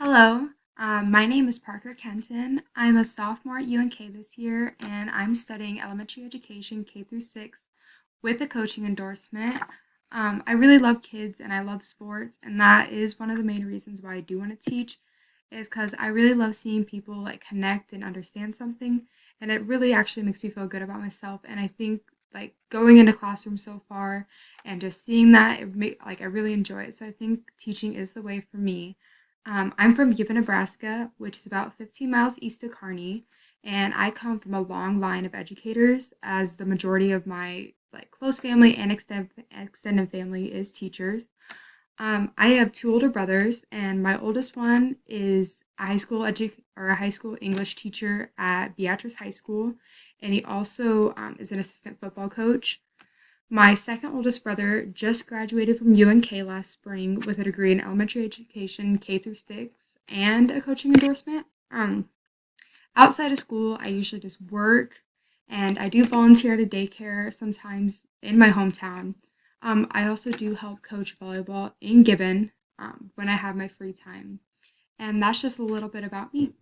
Hello, my name is Parker Kenton. I'm a sophomore at UNK this year, and I'm studying elementary education K through 6 with a coaching endorsement. I really love kids and I love sports, and that is one of the main reasons why I do want to teach, is because I really love seeing people like connect and understand something, and it really actually makes me feel good about myself. And I think like going into classrooms so far and just seeing that I really enjoy it. So I think teaching is the way for me. I'm from Gibbon, Nebraska, which is about 15 miles east of Kearney, and I come from a long line of educators, as the majority of my like close family and extended family is teachers. I have two older brothers, and my oldest one is a high school English teacher at Beatrice High School, and he also is an assistant football coach. My second oldest brother just graduated from UNK last spring with a degree in elementary education K through 6 and a coaching endorsement. Outside of school, I usually just work and I do volunteer at a daycare sometimes in my hometown. I also do help coach volleyball in Gibbon when I have my free time. And that's just a little bit about me.